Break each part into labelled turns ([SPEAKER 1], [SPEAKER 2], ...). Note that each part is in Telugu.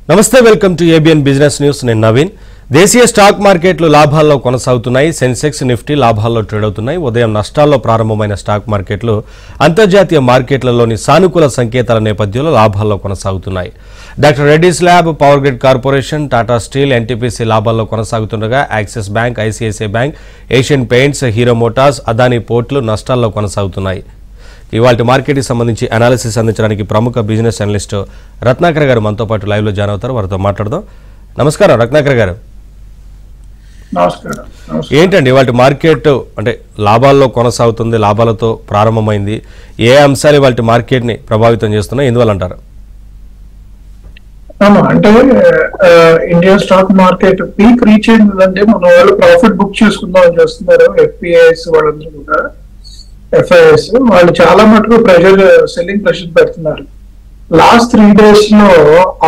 [SPEAKER 1] నమస్తే welcome to ABN business news నేను నవీన్ దేశీయ స్టాక్ మార్కెట్లు లాభాల్లో కొనసాగుతున్నాయి సెన్సెక్స్ నిఫ్టీ లాభాల్లో ట్రేడ్ అవుతున్నాయి ఉదయం నష్టాల్లో ప్రారంభమైన స్టాక్ మార్కెట్లు అంతర్జాతీయ మార్కెట్లలోని సానుకూల సంకేతాల నేపథ్యంలో లాభాల్లో కొనసాగుతున్నాయి doctor Reddy's lab Power Grid Corporation Tata Steel NTPC లాభాల్లో కొనసాగుతుండగా Axis Bank ICICI Bank Asian Paints Hero Motors Adani పోర్ట్లు నష్టాల్లో కొనసాగుతున్నాయి ఇవాల్టి మార్కెట్ కి సంబంధించి అనాలిసిస్ అందించడానికి ప్రముఖ బిజినెస్ అనలిస్ట్ రత్నాకర్ గారు మనతో పాటు లైవ్ లో జాయిన్ అవుతారు వారితో మాట్లాడదాం నమస్కారం రత్నాకర్ గారు
[SPEAKER 2] నమస్కారం
[SPEAKER 1] ఏంటండి ఇవాల్టి మార్కెట్ అంటే లాభాల్లో కొనసాగుతుంది లాభాలతో ప్రారంభమైంది ఏ అంశాలు ఇవాల్టి మార్కెట్ ని ప్రభావితం చేస్తున్నాయి ఎందువల్ల అంటారు
[SPEAKER 2] అంటే Indian stock market peak reach అయిందంటే మన వాళ్ళు ప్రాఫిట్ బుక్ చేసుకుందాం చేస్తున్నారు ఎఫ్పిఐస్ వాళ్ళందరూ కూడా ఎఫ్ఐఎస్ వాళ్ళు చాలా మటుకు ప్రెషర్ సెల్లింగ్ ప్రెషర్ పెడుతున్నారు లాస్ట్ 3 days లో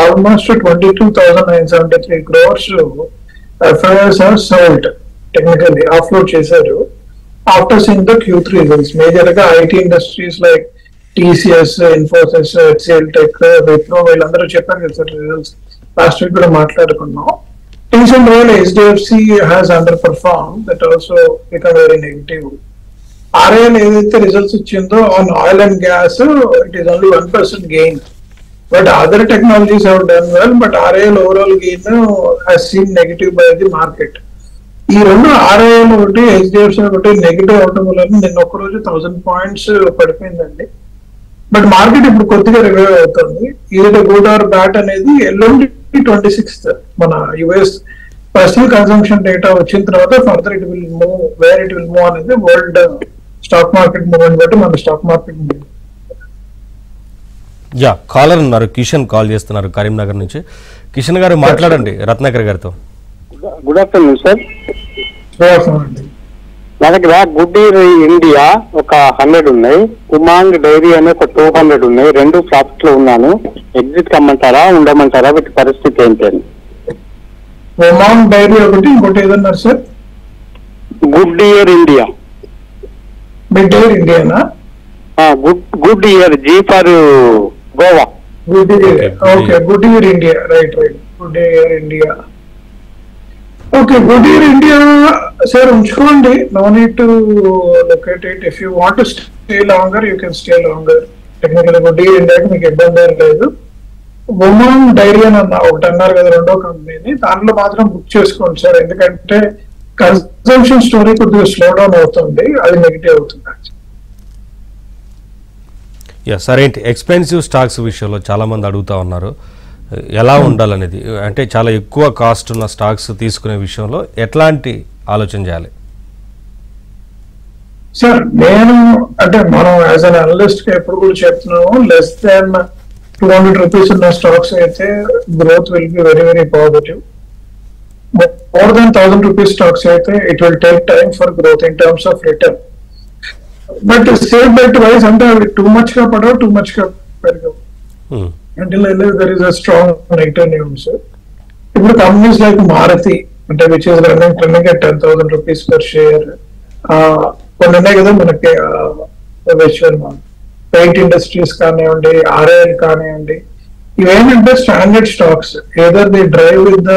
[SPEAKER 2] almost 22,973 crores FIs are sold technically offload చేశారు after seeing the Q3 results major గా IT industries like TCS Infosys HCL Tech Wipro వీళ్ళందరూ చెప్పారు కదా సార్ రిజల్ట్స్ లాస్ట్ వీక్ కూడా మాట్లాడుకున్నాం రీసెంట్ గా HDFC has under perform that also become very negative RIL ఏదైతే రిజల్ట్స్ ఇచ్చిందో on oil and gas it is only 1% gain but other technologies have done well but RIL overall gain has seen negative by the market ఈ రెండు RIL ఒకటి హెచ్డిఎఫ్సి ఒకటి నెగిటివ్ అవడం వల్ల నిన్న ఒక్కరోజు 1000 points పడిపోయిందండి బట్ మార్కెట్ ఇప్పుడు కొద్దిగా రివైవ్ అవుతుంది ఇది గుడ్ ఆర్ బ్యాడ్ అనేది ఎల్లుండి 26th మన యుఎస్ పర్సనల్ కన్సంప్షన్ డేటా వచ్చిన తర్వాత further it will move where it will move అనేది వరల్డ్ స్టాక్ మార్కెట్ మూవ్మెంట్ బట్టి మన స్టాక్ మార్కెట్
[SPEAKER 1] యా కాలర్ ఉన్నారు కిషన్ కాల్ చేస్తున్నారు కరీంనగర్ నుంచి కిషన్ గారు మాట్లాడండి రత్నాకర్ గారితో
[SPEAKER 3] గుడ్ ఆఫ్టర్నూన్ సార్ నా దగ్గర గుడ్ ఇయర్ ఇండియా ఒక 100 ఉన్నాయి ఉమాంగ్ డైరీ అనే ఒక 200 ఉన్నాయి రెండు ఫ్లాప్స్ లో ఉన్నాను ఎగ్జిట్ కమ్మంటారా ఉండమంటారా వీటి పరిస్థితి ఏంటండి
[SPEAKER 2] ఉమాంగ్ డైరీ ఒకటి ఇంకోటి ఏదన్నారు sir
[SPEAKER 3] Goodyear India
[SPEAKER 2] mid year ఇండియానా
[SPEAKER 3] గుడ్ ఇయర్ జీ for Goa
[SPEAKER 2] Goodyear okay Goodyear India right Goodyear India okay Goodyear India sir ఉంచుకోండి no need to locate it if you want to stay longer you can stay longer technical Goodyear ఇండియాకి మీకు ఇబ్బంది ఏం లేదు ఉమాంగ్ డైరీ అని ఒకటి అన్నారు కదా రెండో కంపెనీని దాంట్లో మాత్రం బుక్ చేసుకోండి సార్ ఎందుకంటే కన్సంప్షన్ స్టోరీ కొద్దిగా స్లో డౌన్ అవుతుంది అది నెగిటివ్ అవుతుంది
[SPEAKER 1] సరే ఏంటి ఎక్స్పెన్సివ్ స్టాక్స్ విషయంలో చాలా మంది అడుగుతా ఉన్నారు ఎలా ఉండాలనేది అంటే చాలా ఎక్కువ కాస్ట్ ఉన్న స్టాక్స్ తీసుకునే విషయంలో ఎట్లాంటి ఆలోచన చేయాలి
[SPEAKER 2] సార్ నేను అంటే మనం యాజ్ అన్ అనలిస్ట్ గా ఎప్పుడు కూడా చెప్తున్నాము లెస్ దాన్ 200 rupees ఉన్న స్టాక్స్ అయితే growth will be very very positive more than 1000 rupees stocks అయితే it will take time for growth in terms of return but safe bet wise అంటే అవి టూ మచ్ గా పడవు టూ మచ్ గా పెరగవు అంటే there is a strong negative news ఇప్పుడు కంపెనీస్ లైక్ మారుతి అంటే which is running at 10,000 rupees per share కొన్ని ఉన్నాయి కదా మనకి విజువల్ పెయింట్ ఇండస్ట్రీస్ కానివ్వండి RIL కానివ్వండి ఇవేంటంటే standard stocks either they drive with the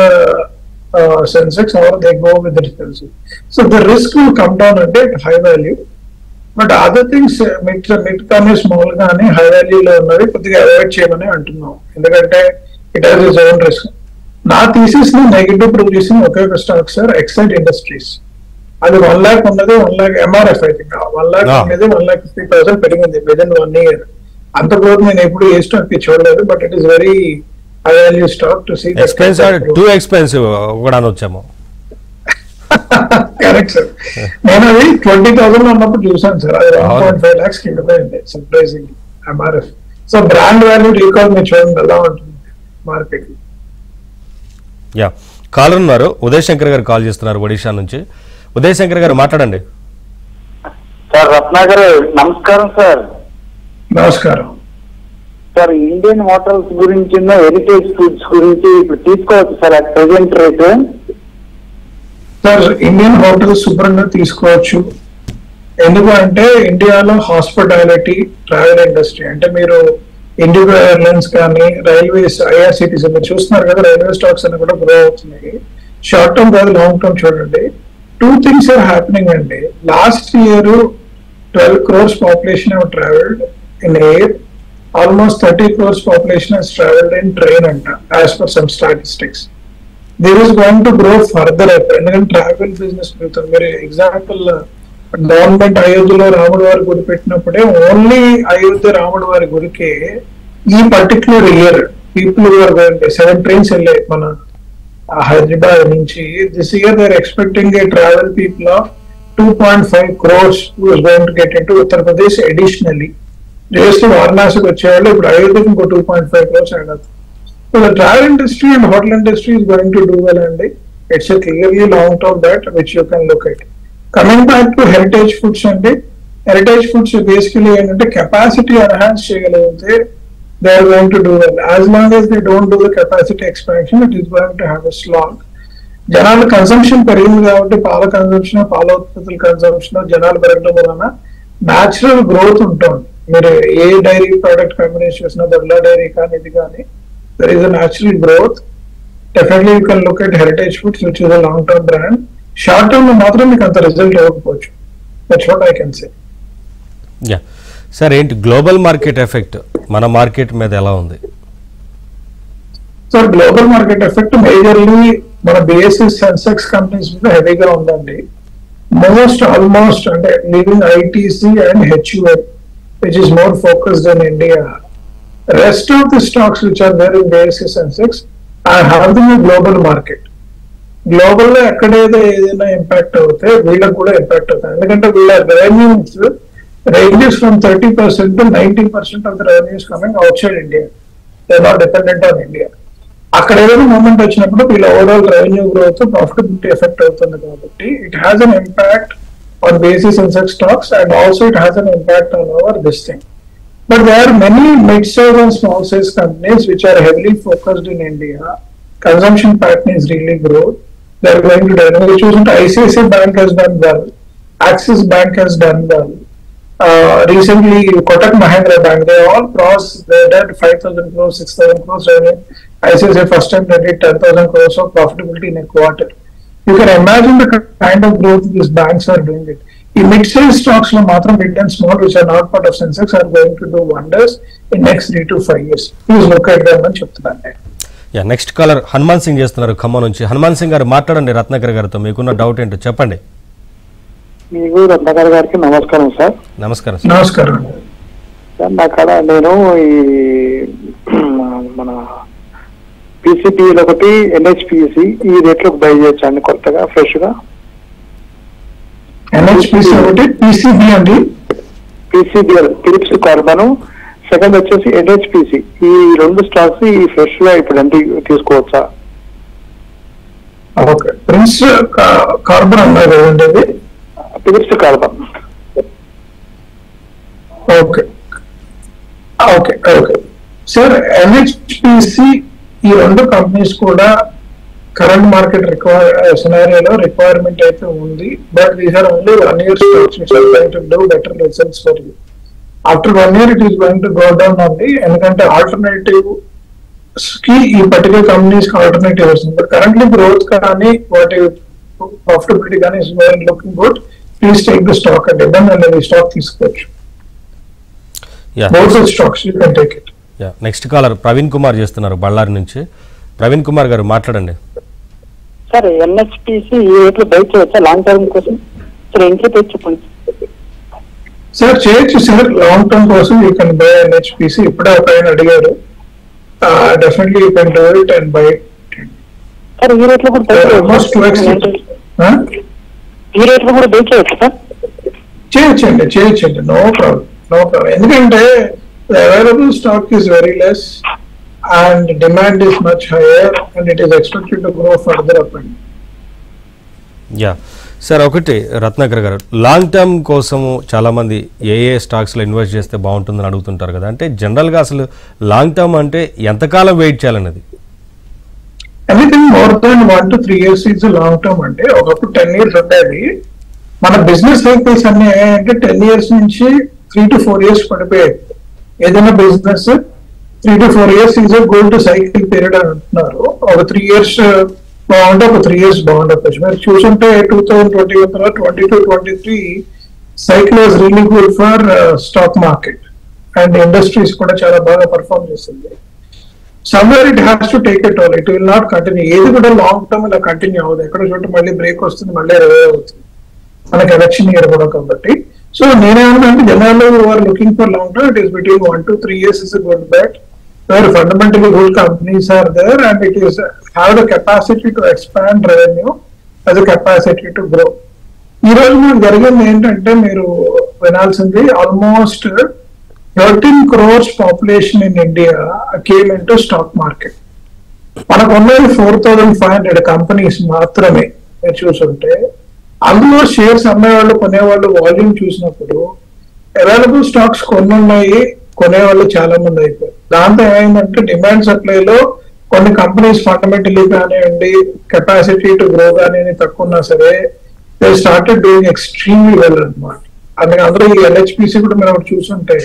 [SPEAKER 2] Sensex or they go with the defensive so the risk will come down అంటే high value but other things mid కానీ స్మాల్ కానీ హై వాల్యూలో ఉన్నవి కొద్దిగా అవాయిడ్ చేయమని అంటున్నాం ఎందుకంటే it has its own risk నా థీసిస్ ని నెగిటివ్ ప్రూవ్ చేసిన ఒకే ఒక స్టాక్ సార్ ఎక్సైడ్ ఇండస్ట్రీస్ అది 1 lakh ఉన్నది 1 lakh MRF అయితే 1 lakh అనేది 1,50,000 పెరిగింది విదిన్ 1 year అంత గ్రోత్ నేను ఎప్పుడు ఏ స్టాక్ చూడలేదు but it is very high value stock to see
[SPEAKER 1] too expensive కూడా అనొచ్చాము
[SPEAKER 2] కరెక్ట్ సార్ నేను అది 20,000 లో ఉన్నప్పుడు చూసాను సార్ అది 1.5 lakhs కింద పోయింది surprising MRF so brand value recall మీరు చూడండి ఎలా ఉంటుంది మార్కెట్
[SPEAKER 1] యా కాలర్ ఉన్నారు ఉదయ్ శంకర్ గారు కాల్ చేస్తున్నారు ఒడిషా నుంచి ఉదయ్ శంకర్ గారు మాట్లాడండి
[SPEAKER 3] సార్ రత్నాకర్ నమస్కారం సార్
[SPEAKER 2] నమస్కారం
[SPEAKER 3] సార్ ఇండియన్ హోటల్స్ గురించి హెరిటేజ్ ఫుడ్స్ గురించి ఇప్పుడు తీసుకోవచ్చు sir at present rate
[SPEAKER 2] sir Indian hotels శుభ్రంగా తీసుకోవచ్చు ఎందుకు అంటే ఇండియాలో హాస్పిటాలిటీ ట్రావెల్ ఇండస్ట్రీ అంటే మీరు ఇండిగో ఎయిర్లైన్స్ కానీ, రైల్వేస్, ఐఆర్సిటీసీ మీరు చూస్తున్నారు కదా, రైల్వే స్టాక్స్ అన్ని కూడా గ్రో అవుతున్నాయి. షార్ట్ టర్మ్ కాదు, లాంగ్ టర్మ్ చూడండి. 2 things are happening అండి. Last year 12 crores population have traveled in air. Almost 30 crores population has traveled in train anta, as per some statistics. There is going to grow further up. ఎందుకంటే ట్రావెల్ బిజినెస్ పెరుగుతుంది. మీరు ఎగ్జాంపుల్ గవర్నమెంట్ అయోధ్యలో రాముడు వారి గుడి పెట్టినప్పుడే ఓన్లీ అయోధ్య రాముడు వారి గుడికి ఈ పర్టికులర్ ఇయర్ పీపుల్ 7 trains వెళ్ళాయి మన హైదరాబాద్ నుంచి. This year they are expecting a travel people of 2.5 crores who is going to get into Uttar Pradesh additionally. Just వారణాసికి వచ్చేవాళ్ళు ఇప్పుడు అయోధ్యకి ఇంకో 2.5 crores యాడ్ అవుతుంది. So the travel industry and hotel industry is going to do well అండి. It's a clearly long term that which you can look at. Coming back to heritage foods అండి, heritage foods basically ఏంటంటే కెపాసిటీ ఎన్హాన్స్ చేయగలిగితే they are going to do well. As long as they don't do the capacity expansion, it is going to have a slog. జనాల కన్సంప్షన్ పెరిగింది కాబట్టి పాల కన్సంప్షన్, పాల ఉత్పత్తుల కన్సంప్షన్ జనాలు పెరగడం వలన న్యాచురల్ గ్రోత్ ఉంటుంది. మీరు ఏ డైరీ ప్రోడక్ట్ కంపెనీ చూసినా, దొడ్లా డైరీ కానీ ఇది కానీ, there is a natural growth. Definitely you can look at Heritage Foods which is a long term brand. Short term లో మాత్రం మీకు అంత రిజల్ట్ ఇవ్వకపోవచ్చు. That's what I can say.
[SPEAKER 1] Yeah sir, ఏంటి గ్లోబల్ మార్కెట్ ఎఫెక్ట్ మన మార్కెట్ మీద ఎలా ఉంది?
[SPEAKER 2] Sir, global market effect majorly మన బేసిస్ సెన్సెక్స్ కంపెనీస్ మీద హెవీగా ఉందండి. ఆల్మోస్ట్ అంటే leaving ITC and HUL which is more focused in India. Rest of the stocks which are there in basis Sensex are having a global market. Global లో ఎక్కడైతే ఏదైనా ఇంపాక్ట్ అవుతే వీళ్ళకి కూడా ఇంపాక్ట్ అవుతాయి. ఎందుకంటే వీళ్ళ revenues ranges from 30% to 90% of the revenues coming outside India. They are not dependent on India. అక్కడ ఏదైనా మూమెంట్ వచ్చినప్పుడు వీళ్ళ overall revenue growth, profitability effect అవుతుంది కాబట్టి it has an impact on basis Sensex stocks and also it has an impact on our this thing. But they are many mid size and small size companies which are heavily focused in India. Consumption pattern is really growth. They are going to develop. చూసుకుంటే ICICI Bank has done well, Axis Bank has done well. Recently Kotak Mahindra Bank, they all crossed, they did 5,000 crores, 6,000 crores revenue. ICICI first time they did 10,000 crores of profitability in a quarter. You can imagine the kind of growth these banks are doing it. The mid-size stocks lo matram big and small which are not part of Sensex are going to do wonders in next 3 to 5 years. Please look at them and చెప్తున్నాను.
[SPEAKER 1] Yeah, next caller Hanuman Singh చేస్తున్నారు ఖమ్మం నుంచి. హనుమాన్ సింగ్ గారు మాట్లాడండి రత్నాకర్ గారితో, మీకున్న డౌట్ ఏంటో చెప్పండి.
[SPEAKER 3] మీకు రత్నాకర్ గారికి నమస్కారం సార్.
[SPEAKER 1] నమస్కారం
[SPEAKER 2] నమస్కారం
[SPEAKER 3] సార్. నాకడ నేను ఈ మన పీసీపీఎల్ ఒకటి, ఎన్హెచ్పిసి ఈ రేట్లకు బై చేయొచ్చు అండి కొత్తగా ఫ్రెష్ గా?
[SPEAKER 2] ఎన్హెచ్పిసి ఒకటి, పీసీబీ అండి,
[SPEAKER 3] పీసీబీఎల్ ఫిలిప్స్ కార్బన్, సెకండ్ వచ్చేసి ఎన్హెచ్పిసి. ఈ 2 స్టాక్స్ ఈ ఫ్రెష్ గా ఇప్పుడు ఎంత తీసుకోవచ్చా?
[SPEAKER 2] ఓకే, ప్రిన్స్ కార్బన్ అన్నారు కదండి,
[SPEAKER 3] Phillips carbon.
[SPEAKER 2] Okay okay okay sir. NHPC ఈ 2 కంపెనీస్ కూడా కరెంట్ మార్కెట్ సినారియోలో రిక్వైర్మెంట్ అయితే ఉంది. But these are only 1 year stocks which are going to do better results for you. After 1 year it is going to go down అండి. ఎందుకంటే ఆల్టర్నేటివ్ కి ఈ పర్టికులర్ కంపెనీస్ కి ఆల్టర్నేటివ్ వస్తుంది. బట్ కరెంట్లీ గ్రోత్ కానీ వాటి ప్రాఫిటబిలిటీ కానీ is going looking good. Please take the stock అండి. దాన్ని స్టాక్ తీసుకోవచ్చు.
[SPEAKER 1] నెక్స్ట్ కాలర్ ప్రవీణ్ కుమార్ చేస్తున్నారు బళ్ళారి నుంచి. ప్రవీణ్ కుమార్ గారు మాట్లాడండి.
[SPEAKER 3] సార్, ఎన్హెచ్పిసి ఈ రేట్లో బై చేయొచ్చా లాంగ్ టర్మ్ కోసం? సార్ ఎంట్రీ పేజ్ చెప్పండి
[SPEAKER 2] సార్. చేయొచ్చు సార్, లాంగ్ టర్మ్ కోసం యూ కెన్ బై ఎన్హెచ్పిసి. ఇప్పుడే ఒక ఆయన అడిగారు, definitely you can do it and by it.
[SPEAKER 3] Sir ఈ రేట్లో కూడా ఈ రేట్లో కూడా బై చేయొచ్చు సార్?
[SPEAKER 2] చేయొచ్చండి, నో ప్రాబ్లం. ఎందుకంటే available stock is very less and demand is much higher and it is expected to grow further up and.
[SPEAKER 1] Yeah sir, ఒకటి రత్నాకర్ గారు, లాంగ్ టర్మ్ కోసము చాలా మంది ఏ స్టాక్స్ లో ఇన్వెస్ట్ చేస్తే బాగుంటుందని అడుగుతుంటారు కదా. అంటే జనరల్ గా అసలు లాంగ్ టర్మ్ అంటే ఎంతకాలం వెయిట్ చేయాలన్నది?
[SPEAKER 2] Anything more than 1 to 3 years is long term. అంటే ఒకప్పుడు 10 years ఉండేది. మన బిజినెస్ సైకిల్స్ అన్ని అంటే 10 years నుంచి 3 to 4 years పడిపోయాయి. ఏదైనా business 3 to 4 years is a gold cycle period అని అంటున్నారు. ఒక 3 years బాగుంటే ఒక 3 years బాగుండవచ్చు. మీరు చూసుంటే 2021 తర్వాత 22-23 cycle was really good for stock market and industries కూడా చాలా బాగా పర్ఫార్మ్ చేస్తుంది. Somewhere it has to take it all, it will not continue. ఏది కూడా లాంగ్ టర్మ్ ఇలా కంటిన్యూ అవ్వదు. ఎక్కడో చోట మళ్ళీ బ్రేక్ వస్తుంది, మళ్ళీ రివైవ్ అవుతుంది. మనకి ఎలక్షన్ ఇయర్ కూడా కాబట్టి. సో నేనేమన్నా జనాలు are looking for long term, it is between 1 to 3 years is a good bet where fundamentally good companies are there and it is have the capacity to expand revenue, has a capacity to grow. ఈ రోజు మనకు జరిగింది ఏంటంటే మీరు వినాల్సింది almost 13 crores population in India came into stock market. మనకు ఉన్నది 4,500 కంపెనీస్ మాత్రమే. మీరు చూసుంటే అందులో షేర్స్ అమ్మేవాళ్ళు కొనేవాళ్ళు వాల్యూమ్ చూసినప్పుడు అవైలబుల్ స్టాక్స్ కొన్ని ఉన్నాయి, కొనేవాళ్ళు చాలా మంది అయిపోయారు. దాంతో ఏమైందంటే డిమాండ్ సప్లైలో కొన్ని కంపెనీస్ ఫండమెంటలీ కానివ్వండి, కెపాసిటీ టు గ్రో కానీ తక్కువ ఉన్నా సరే they started doing extremely well అనమాట. అందుకే అందరూ ఈ ఎల్హెచ్పిసి కూడా మనం చూసుంటే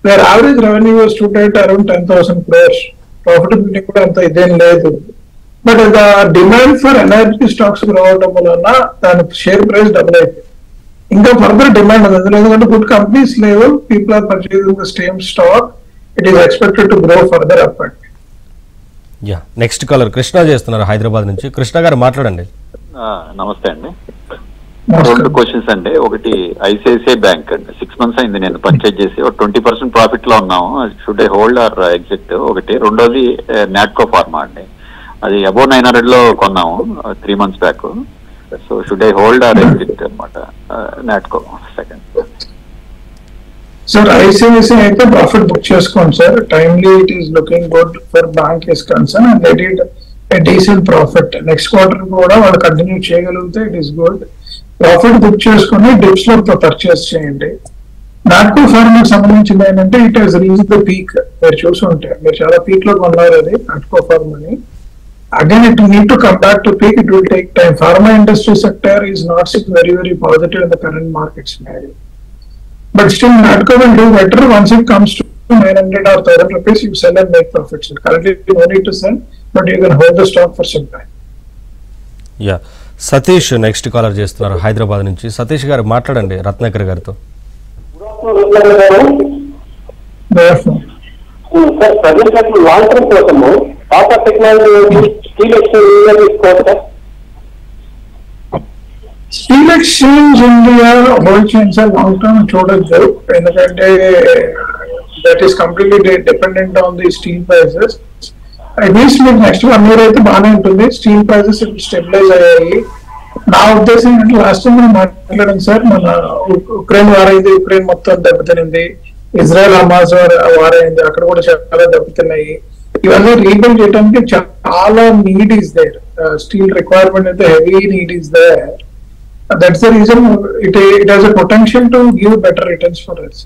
[SPEAKER 2] their average revenue was stood at around 10,000 crores. Profitability కూడా అంత ఇదేం లేదు. But the demand for energy stocks grow అవడం వలన దాని షేర్ ప్రైస్ డబుల్ అయిపోయింది. ఇంకా ఫర్దర్ డిమాండ్ ఉంది అందులో, ఎందుకంటే గుడ్ కంపెనీస్ లేవు, people are purchasing the same stock, it is expected to grow further up and.
[SPEAKER 1] Yeah, next caller Krishna చేస్తున్నారు హైదరాబాద్ నుంచి. కృష్ణ గారు మాట్లాడండి.
[SPEAKER 4] నమస్తే అండి. 2 క్వశ్చన్స్ అండి. ఒకటి ఐసిఐసిఐ బ్యాంక్ అండి, 6 months అయింది నేను పర్చేజ్ చేసి, ఒక 20% ప్రాఫిట్ లో ఉన్నాము. Should I hold or exit? ఒకటి. రెండోది నాట్కో ఫార్మా అండి, అది అబౌవ్ 900 లో కొన్నాము 3 months back. So should I hold or exit అనమాట నాట్కో? సెకండ్
[SPEAKER 2] సార్ ఐసిఐసిఐ అయితే ప్రాఫిట్ బుక్ చేసుకోండి sir. Timely it is looking good for bank is concern and it is a decent profit. Next quarter కూడా వాళ్ళు కంటిన్యూ చేయగలిగితే it is good. Profit book చేసుకుని డిప్స్ లో పర్చేస్ చేయండి. నాట్కో ఫార్మాకి సంబంధించింది ఏంటంటే it has reach the peak. మీరు చూసుంటే మీరు చాలా పీక్ లో కొన్నారు అది Natco ఫార్మాని. Again it need to come back to peak, it will take time. Pharma industry sector is not sit very very positive in the current market scenario. But still Natco will do better once it comes to 900 or 1,000 rupees. You sell and make profits. Currently you no need to sell, but you can hold the stock for some time.
[SPEAKER 1] Yeah, Satish next caller చేస్తున్నారు హైదరాబాద్ నుంచి. సతీష్ గారు మాట్లాడండి రత్నాకర్ గారితో.
[SPEAKER 3] లాంగ్ టర్మ్ కోసము టాటా టెక్నాలజీ స్టీల్ ఎక్స్చేంజ్ తీసుకోవచ్చా?
[SPEAKER 2] స్టీల్ ఎక్స్చేంజ్ ఇండియా హోల్డ్ చేయండి సార్, లాంగ్ టర్మ్ చూడొద్దు. ఎందుకంటే that is completely dependent on the steel prices. At least మీకు నెక్స్ట్ 1 year అయితే బాగానే ఉంటుంది. స్టీల్ ప్రైసెస్ ఇప్పుడు స్టెబిలైజ్ అయ్యాయి. నా ఉద్దేశం ఏంటంటే లాస్ట్ టైం మనం మాట్లాడాం సార్, మన ఉక్రెయిన్ వార్ అయింది, ఉక్రెయిన్ మొత్తం దెబ్బతినింది. ఇజ్రాయెల్ హమాస్ వార్ అయింది, అక్కడ కూడా చాలా దెబ్బతిన్నాయి. ఇవన్నీ రీబిల్డ్ చేయడానికి చాలా need is there. Steel requirement అయితే heavy need is there. That's the reason it has a potential to give better returns for us.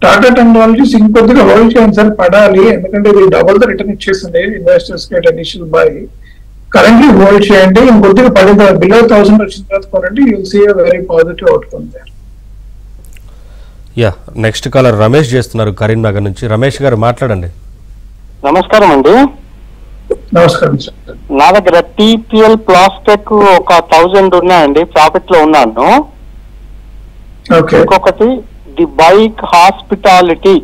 [SPEAKER 2] Tata Technologies ఇంకొద్దిగా హోల్డ్ చేయండి సార్, పడాలి. ఎందుకంటే ఇది డబుల్ ద రిటర్న్ ఇచ్చేసింది ఇన్వెస్టర్స్ కి ఇనిషియల్ బై. కరెంట్లీ హోల్డ్ చేయండి, ఇంకొద్దిగా పడింది బిలో 1,000 వచ్చిన తర్వాత కొనండి. You will see a very positive outcome there.
[SPEAKER 1] Yeah, next caller Ramesh చేస్తున్నారు కరీంనగర్ నుంచి. రమేష్ గారు మాట్లాడండి.
[SPEAKER 3] నమస్కారం అండి.
[SPEAKER 2] నమస్కారం సార్.
[SPEAKER 3] నా దగ్గర టీపీఎల్ ప్లాస్టిక్ ఒక 1000 ఉన్నాయండి, ప్రాఫిట్ లో ఉన్నాను.
[SPEAKER 2] ఓకే.
[SPEAKER 3] ఇంకొకటి ది బైక్ హాస్పిటాలిటీ,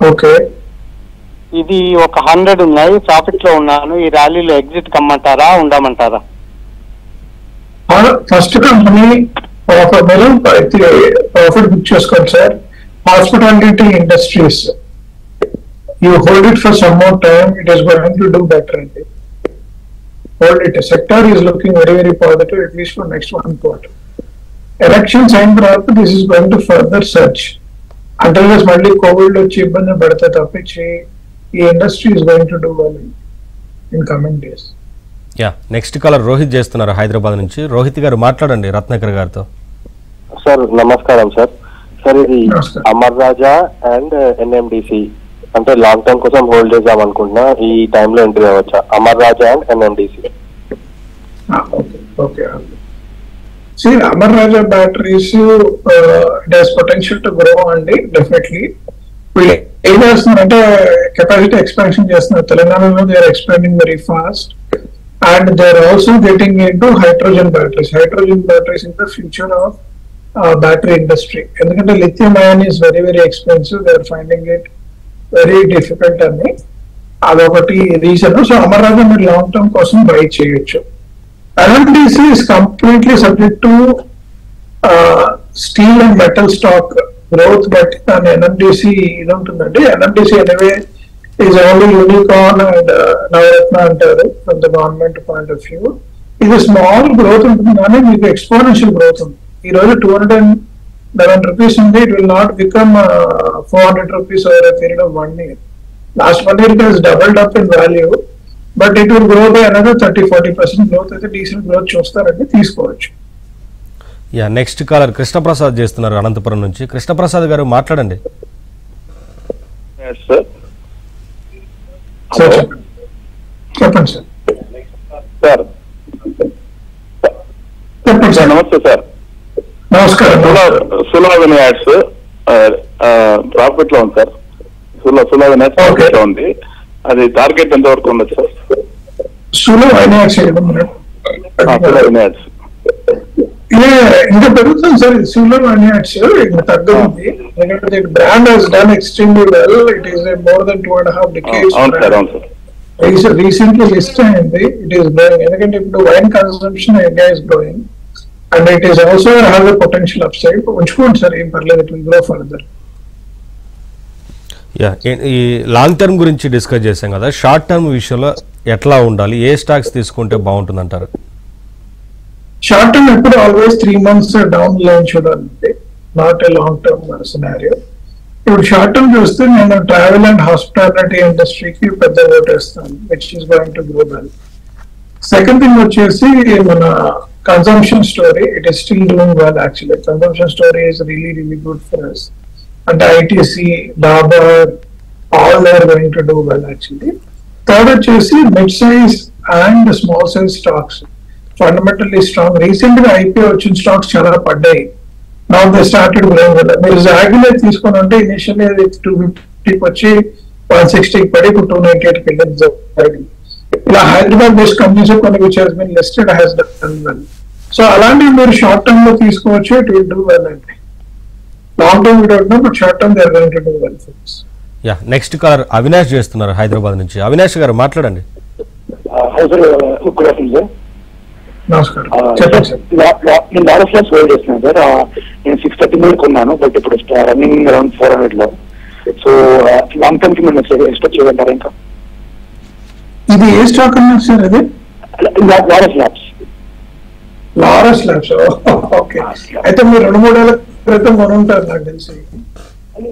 [SPEAKER 2] ఓకే,
[SPEAKER 3] ఇది ఒక 100 ఉన్నాయి, ప్రాఫిట్ లో ఉన్నాను. ఈ ర్యాలీలో ఎగ్జిట్ కమ్మంటారా ఉండమంటారా?
[SPEAKER 2] ఫస్ట్ కంపెనీ ప్రాఫిట్ బుక్ చేసుకోండి sir. Hospitality industries you hold it for some more time, it is going to do better. Hold it. The sector is looking very very positive at least for next 1 quarter. Elections అయిన తర్వాత this is going to further surge until this మళ్ళీ కోవిడ్ వచ్చి ఇబ్బంది పడితే తప్పించి ఈ industry is going to do well in coming days.
[SPEAKER 1] Yeah, next caller Rohit చేస్తున్నారు హైదరాబాద్ నుంచి. రోహిత్ గారు మాట్లాడండి రత్నాకర్ గారితో.
[SPEAKER 3] సార్ నమస్కారం సార్. సార్ ఇది అమర్ రాజా అండ్ ఎన్ఎండిసి అంటే లాంగ్ టర్మ్ కోసం హోల్డ్ చేద్దాం అనుకుంటున్నా, ఈ టైంలో ఎంట్రీ అవ్వచ్చా? Amar Raja and NMDC.
[SPEAKER 2] Okay. See, Amar Raja batteries, it has potential to grow అండి, definitely. వీళ్ళు ఏం చేస్తున్నారంటే కెపాసిటీ ఎక్స్పాన్షన్ చేస్తున్నారు. తెలంగాణలో they are expanding very fast and they are also getting into hydrogen batteries. Hydrogen batteries in the future of battery industry. ఎందుకంటే lithium ion is very very expensive, they are finding it very difficult అని అదొకటి రీజన్. సో అమర్ రాజా మీరు లాంగ్ టర్మ్ కోసం బై చేయొచ్చు. NMDC is completely subject to steel and metal stock growth బట్టి దాని ఎన్ఎండిసి ఇది ఉంటుందండి. NMDC anyway is only unicorn and నవరత్న అంటారు from the government point of view. ఇది స్మాల్ గ్రోత్ ఉంటుంది కానీ మీకు ఎక్స్పోనెన్షియల్ గ్రోత్ ఉంది. ఈ రోజు 211 rupees ఉంది. It will not become 400 rupees over a period of 1 year. Last 1 year it has doubled up in value, but it will grow by another 30-40% growth. అయితే డీసెంట్ గ్రోత్ చూస్తారండి, తీసుకోవచ్చు.
[SPEAKER 1] యా, నెక్స్ట్ కాలర్ కృష్ణప్రసాద్ చేస్తున్నారు అనంతపురం నుంచి. కృష్ణప్రసాద్ గారు మాట్లాడండి.
[SPEAKER 2] చెప్పండి సార్.
[SPEAKER 3] సార్
[SPEAKER 2] చెప్పండి సార్.
[SPEAKER 3] నమస్తే సార్.
[SPEAKER 2] నమస్కారం.
[SPEAKER 3] సులాభని యాడ్స్ ప్రాఫిట్ లో ఉంది సార్. సులాభని యాడ్స్ ప్రాఫిట్ లో ఉంది. అది టార్గెట్ ఎంత వరకు ఉండదు సార్?
[SPEAKER 2] సులభమైన
[SPEAKER 3] సులాభని యాడ్స్
[SPEAKER 2] ఇంకా పెరుగుతుంది సార్. సులభమైన ఇంకా తగ్గుతుంది. ఎందుకంటే brand has done extremely well. It is more than 2.5 decades.
[SPEAKER 3] అవును సార్, అవును సార్.
[SPEAKER 2] రీసెంట్లీ లిస్ట్ అయింది. It is growing. ఎందుకంటే ఇప్పుడు wine consumption India is growing and it is also have a potential up side. ఉంచుకోండి సార్, ఏం పర్లేదు. It will grow further.
[SPEAKER 1] Yeah, ఈ లాంగ్ టర్మ్ గురించి డిస్కస్ చేశాం కదా, షార్ట్ టర్మ్ విషయంలో ఎట్లా ఉండాలి, ఏ స్టాక్స్ తీసుకుంటే బాగుంటుంది అంటారు?
[SPEAKER 2] షార్ట్ టర్మ్ ఎప్పుడు ఆల్వేస్ 3 months డౌన్ లైన్ చూడాలంటే, not a long term scenario. ఇప్పుడు షార్ట్ టర్మ్ చూస్తే నేను ట్రావెల్ అండ్ హాస్పిటాలిటీ ఇండస్ట్రీకి పెద్ద ఓటేస్తాను, which is going to grow well. Second thing వచ్చేసి మన consumption story. It is still doing well actually. Consumption story is really really good for us. అంటే ITC, Dabur, all are going to do well actually. Third వచ్చేసి mid size and small size stocks fundamentally strong. Recent గా ఐపీఓ వచ్చిన స్టాక్స్ చాలా పడ్డాయి. Now they started growing well. మీరు జాగ్లో తీసుకుని అంటే ఇనిషియల్లీ అది 250 వచ్చి 160 పడి ఇప్పుడు 298 వెళ్ళింది. ఇలా హైదరాబాద్ బేస్డ్ కంపెనీస్ కొన్ని which has been listed has done well. So అలాంటివి మీరు షార్ట్ టర్మ్ లో తీసుకోవచ్చు. ఇట్ విల్ డూ వెల్ అండి. Long term don't know, but short term they are going to do well for us.
[SPEAKER 1] Yeah, next caller Avinash చేస్తున్నారు హైదరాబాద్ నుంచి. అవినాష్ గారు మాట్లాడండి.
[SPEAKER 2] నమస్కారం. చెప్పండి సార్.
[SPEAKER 3] నేను లారస్ ల్యాబ్స్ హోల్డ్ చేస్తున్నాను సార్. నేను 630 మీద కొన్నాను, బట్ ఇప్పుడు రన్నింగ్ అరౌండ్ 400 లో. సో లాంగ్ టర్మ్ కి మనం ఎక్స్పెక్ట్ చేయమంటారా? ఇంకా
[SPEAKER 2] ఇది ఏ స్టాక్ అన్నారు సార్? అది
[SPEAKER 3] Laurus labs.
[SPEAKER 2] Laurus labs, okay. అయితే మీరు 2-3 ఏళ్ల క్రితం కొని ఉంటారు నాకు తెలిసి.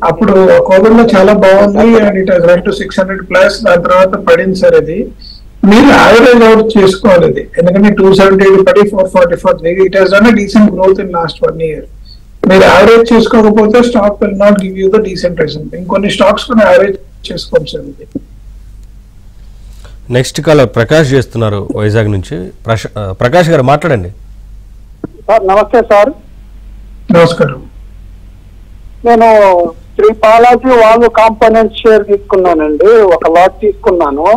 [SPEAKER 2] అప్పుడు కోవిడ్ లో చాలా బాగుంది and it has went to 600+. దాని తర్వాత పడింది సార్. ఇది మీరు యావరేజ్ అవుట్ చేసుకోవాలి ఇది. ఎందుకంటే 278 పడి 444. It has done a decent growth in last 1 year. మీరు యావరేజ్ చేసుకోకపోతే stock will not give you the decent result. ఇంకొన్ని స్టాక్స్ కూడా యావరేజ్ చేసుకోండి సార్. ఇది
[SPEAKER 1] నెక్స్ట్ కాలర్ ప్రకాష్ చేస్తున్నారు వైజాగ్ నుంచి. ప్రకాష్ గారు మాట్లాడండి.
[SPEAKER 5] సార్ నమస్తే సార్.
[SPEAKER 2] నమస్కారం.
[SPEAKER 5] నేను శ్రీ బాలాజీ వాళ్ళు కాంపోనెంట్ షేర్ తీసుకున్నానండి. ఒక లాట్ తీసుకున్నాను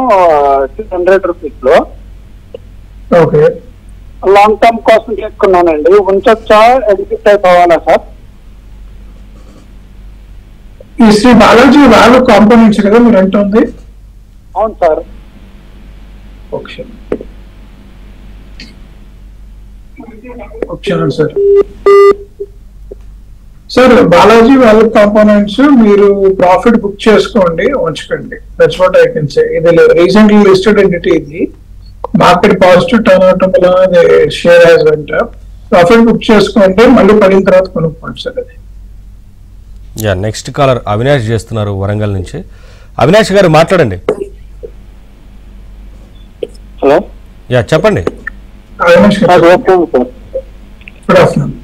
[SPEAKER 5] 600 rupees లో.
[SPEAKER 2] ఓకే.
[SPEAKER 5] లాంగ్ టర్మ్ కోసం తీసుకున్నానండి. ఉంచొచ్చా, ఎగ్జిట్ అయిపోవాలా సార్?
[SPEAKER 2] ఈ శ్రీ బాలాజీ వాళ్ళు కాంపోనెంట్స్ కదా మీరు అంటుంది?
[SPEAKER 5] అవును సార్.
[SPEAKER 2] సార్ సార్ బాలాజీ వాళ్ళ కాంపోనెంట్స్ మీరు ప్రాఫిట్ బుక్ చేసుకోండి, ఉంచుకోండి. దట్స్ వాట్ ఐ కెన్ సే. ఇది రీసెంట్లీ లిస్టెడ్ ఎంటిటీ. ఇది మార్కెట్ పాజిటివ్ టర్న్ అవటం వల్ల share has went up. Profit book చేసుకోండి, మళ్ళీ పడిన తర్వాత కొనుక్కోండి సార్. అది
[SPEAKER 1] యా, నెక్స్ట్ కాలర్ అవినాష్ చేస్తున్నారు వరంగల్ నుంచి. అవినాష్ గారు మాట్లాడండి.
[SPEAKER 3] హలో.
[SPEAKER 1] యా, చెప్పండి.
[SPEAKER 2] అవినాష్ గారు, good afternoon.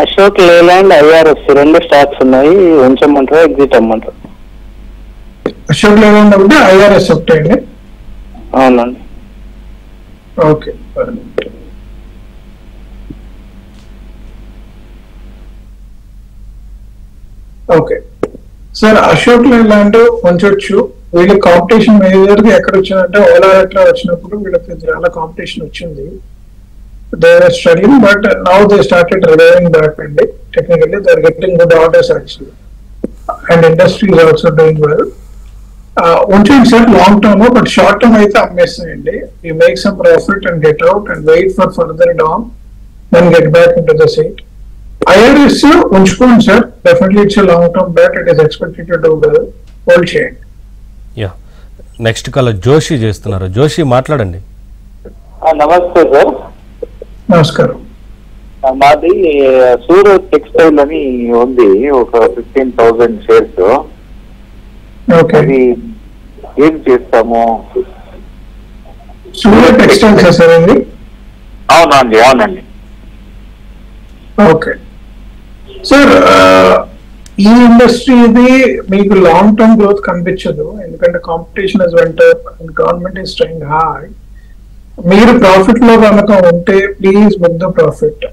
[SPEAKER 3] Ashok Leyland, IRS 2 stocks ఉన్నాయి. ఉంచమంటారా, ఎగ్జిట్ అమ్మంటారా?
[SPEAKER 2] అశోక్ లేలాండ్ ఒకటి, ఐఆర్ఎస్ ఒకటి అండి.
[SPEAKER 3] అవునండి.
[SPEAKER 2] Okay. Okay sir Ashok Leyland ఉంచొచ్చు. వీళ్ళకి కాంపిటీషన్ మేజర్ గా ఎక్కడ వచ్చిందంటే ఓలా ఎట్లా వచ్చినప్పుడు వీళ్ళకి చాలా కాంపిటీషన్ వచ్చింది. They are struggling but now they started reviving back అండి. Technically they are getting good orders actually and industry is also doing well. ఉంచండి sir long term, but short term అయితే అమ్మేస్తాయండి. You make some profit and get out and wait for further down then get back into the site. IRS ఉంచుకోండి sir, definitely it's long term bet, it is expected to do well, hold చేయండి.
[SPEAKER 1] యా, నెక్స్ట్ కాల్ జోషి చేస్తున్నారు. జోషి మాట్లాడండి.
[SPEAKER 3] నమస్తే సార్.
[SPEAKER 2] నమస్కారం.
[SPEAKER 3] మాది సూరత్ టెక్స్టైల్ అని ఉంది, ఒక 15,000 షేర్స్.
[SPEAKER 2] ఓకే,
[SPEAKER 3] అది ఏం చేస్తాము?
[SPEAKER 2] సూరత్ టెక్స్టైల్స్ సార్ ఇది?
[SPEAKER 3] అవునండి, అవునండి.
[SPEAKER 2] ఓకే సార్, ఈ ఇండస్ట్రీ ఇది మీకు లాంగ్ టర్మ్ గ్రోత్ కనిపించదు, ఎందుకంటే competition is went and government is trying hard. మీరు ప్రాఫిట్ లో కనుక ఉంటే please book the profit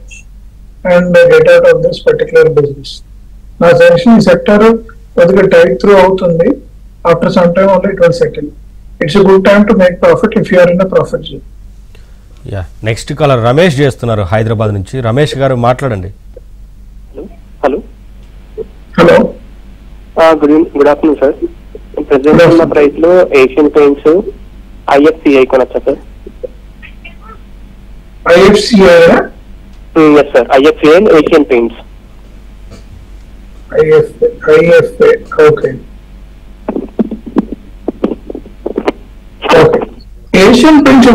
[SPEAKER 2] and get out of this particular business. నా సజెషన్ ఈ సెక్టర్ కొద్దిగా టైట్ త్రూ అవుతుంది. After some time only it will settle. It's a good time to make profit if you are in a profit zone.
[SPEAKER 1] Yeah, next caller Ramesh చేస్తున్నారు హైదరాబాద్ నుంచి. రమేష్ గారు మాట్లాడండి.
[SPEAKER 3] Hello
[SPEAKER 2] hello,
[SPEAKER 3] good afternoon sir. Present ఉన్న ప్రైస్ లో ఏషియన్ పెయింట్స్, IFCI కొనొచ్చా సార్?
[SPEAKER 2] IFCI?
[SPEAKER 3] Yes sir, IFCI and Asian Paints.
[SPEAKER 2] IFA, okay. Asian Paints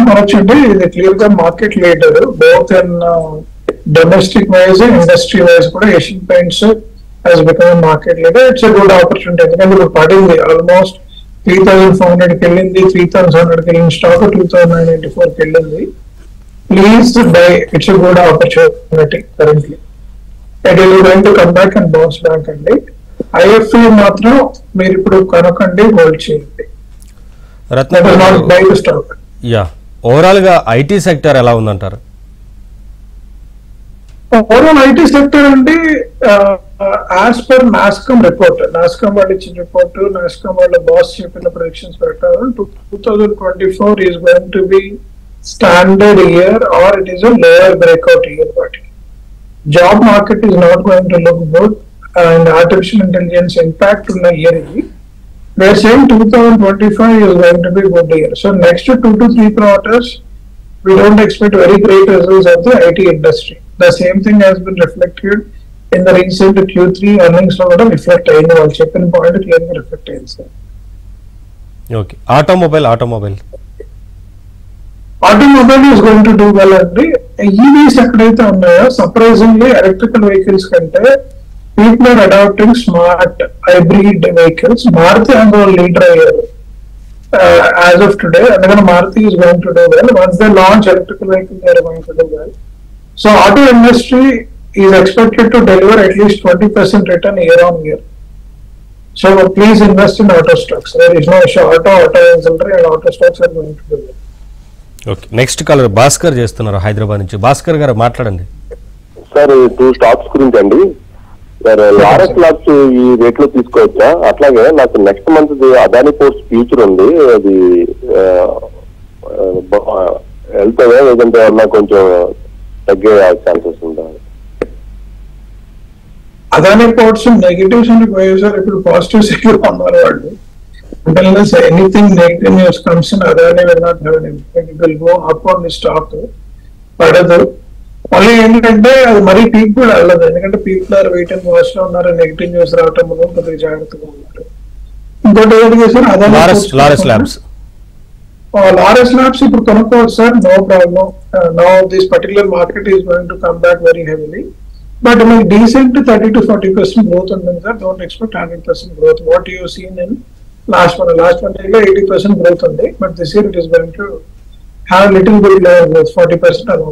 [SPEAKER 2] కొనొచ్చండి. ఇది క్లియర్ గా market leader both in domestic wise industry wise కూడా. ఏషియన్ పెయింట్స్ has become a market leader. It's a good opportunity. ఎందుకంటే ఇప్పుడు పడింది ఆల్మోస్ట్ 3,400 కి వెళ్ళింది, 3,100 కి వెళ్ళిన స్టాక్ 2,994 కి వెళ్ళింది. Please by, it's a good opportunity currently. It is going to come back and bounce back అండి. IFA మాత్రం మీరు ఇప్పుడు కనుకండి, హోల్డ్ చేయండి. By the stock.
[SPEAKER 1] Yeah, overall గా ఐటీ సెక్టర్ ఎలా ఉందంటారు?
[SPEAKER 2] ఓవరాల్ ఐటీ సెక్టర్ అండి, as per NASSCOM report, NASSCOM వాళ్ళు ఇచ్చిన రిపోర్ట్, నాస్కామ్ వాళ్ళ బాస్ చెప్పిన ప్రొడిక్షన్స్ ప్రకారం 2024 is going to be standard year or it is a lower breakout year. వాటి job market is not going to look good and artificial intelligence impact ఉన్న ఇయర్ ఇది. They are saying 2025 is going to be good year. So next 2 to 3 quarters we don't expect very great results of the IT industry. The same thing has been reflected in the recent Q3 earnings లో కూడా రిఫ్లెక్ట్ అయింది. వాళ్ళు చెప్పిన పాయింట్ క్లియర్ గా రిఫ్లెక్ట్ అయింది sir.
[SPEAKER 1] Okay, automobile
[SPEAKER 2] is going to do well అండి. ఈవీస్ ఎక్కడైతే ఉన్నాయో సర్ప్రైజింగ్లీ ఎలక్ట్రికల్ వెహికల్స్ కంటే people are adopting smart hybrid vehicles. Maruti అందులో లీడర్ అయ్యారు as of today, and Maruti is going to do well. Once they launch electrical vehicles, they are going to do well. So auto industry is expected to deliver at least 20% return year on year. So please invest in auto stocks. There is no issue. Auto inventory and auto stocks are going to do well.
[SPEAKER 1] Okay, next caller Bhaskar చేస్తున్నారు హైదరాబాద్ నుంచి. భాస్కర్ గారు మాట్లాడండి.
[SPEAKER 3] సార్ 2 స్టాక్స్ గురించి అండి. సార్ లారస్ ల్యాబ్స్ ఈ రేట్ లో తీసుకోవచ్చా? అట్లాగే నాకు next month Adani ports future ఉంది, అది వెళ్తుందా లేదంటే ఏమన్నా కొంచెం తగ్గే ఛాన్సెస్ ఉందా?
[SPEAKER 2] అదాని పోర్ట్స్ నెగిటివ్స్ అని పోయేసారి ఇప్పుడు పాజిటివ్ సైడ్ ఉన్నారు వాళ్ళు. Unless anything negative news comes in, Adani will not have an impact. It will go up on the stock. పడదు. మళ్ళీ ఏంటంటే అది మరీ పీక్ కూడా వెళ్ళదు, ఎందుకంటే people are wait and watch లో ఉన్నారు. నెగిటివ్ న్యూస్ రావటం వల్ల కొద్దిగా జాగ్రత్తగా ఉన్నారు. ఇంకోటి ఏంటి చేశారు,
[SPEAKER 1] లారస్
[SPEAKER 2] ల్యాబ్స్ ఇప్పుడు కొనుక్కోవచ్చు sir, no problem. Now this particular market is going to come back very heavily. But మీకు డీసెంట్ 30 to 40% గ్రోత్ ఉంటుంది sir. Don't expect 100% growth. What you seen in last 1 year లో 80% గ్రోత్ ఉంది. But this year it is going to have little bit lower growth, 40% అలా.